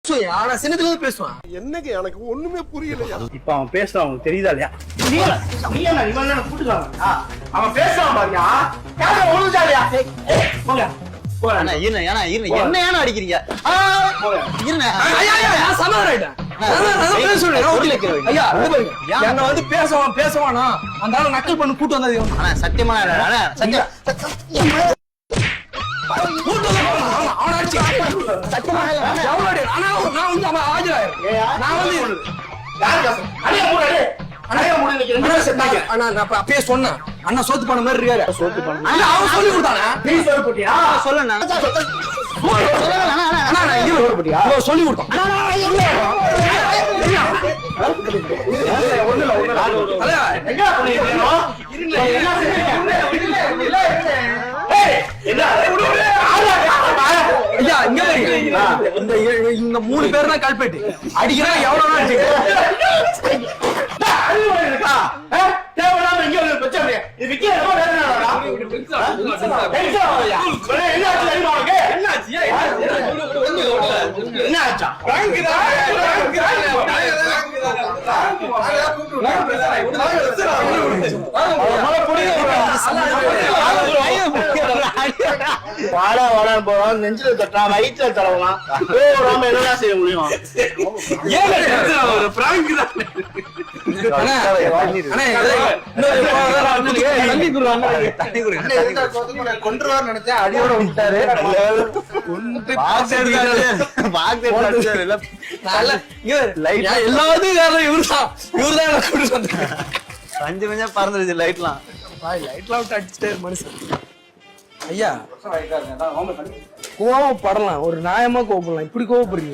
ஆனா சின்னத்துல பேசுவான். என்னங்க எனக்கு ஒண்ணுமே புரியலையா? இப்ப அவன் பேசுறான், அவனுக்கு தெரியுதா இல்லையா? அவன் பேசுறான் பாரியா, ஒழுங்காலையா? போங்க என்ன அடிக்கிறீங்க? என்ன வந்து பேசுவானா அந்த ஆளு நக்கல் பண்ணி கூட்டு வந்தது சத்தியமா சொன்னேன் அண்ணா சோத்து பண்ண மாதிரி இருக்காரு. சோத்து பண்ண அவன் சொல்லி கொடுத்தானே. நீ சொல்லி போட்டியா? சொல்ல சொல்லி கொடுத்தான். இந்த 3 பேர் தான் கல்பெட்டு அடிக்கிறா. எவ்வளவு தேவையில்லாம இங்க ஒரு பிரச்சனை. இது விக்கிற வாடா வாடான்னு போறோம், நெஞ்சில தட்டலாம், வயிற்றுல தடவலாம். நாம என்னடா செய்ய முடியும்? கொன்றுவார் நினைச்சேன், அடியோட விட்டாரு. எல்லாத்தையும் காரணம் இவருதான். இவருதான் கூட்டு வந்தாரு. கொஞ்சம் கொஞ்சம் பறந்துருச்சு லைட்லாம். லைட்லாம் விட்டு அடிச்சுட்டே மனுஷன். ஐயா கோவப்படலாம், ஒரு நியாயமா கோவப்படலாம். இப்படி கோவப்படுறீங்க.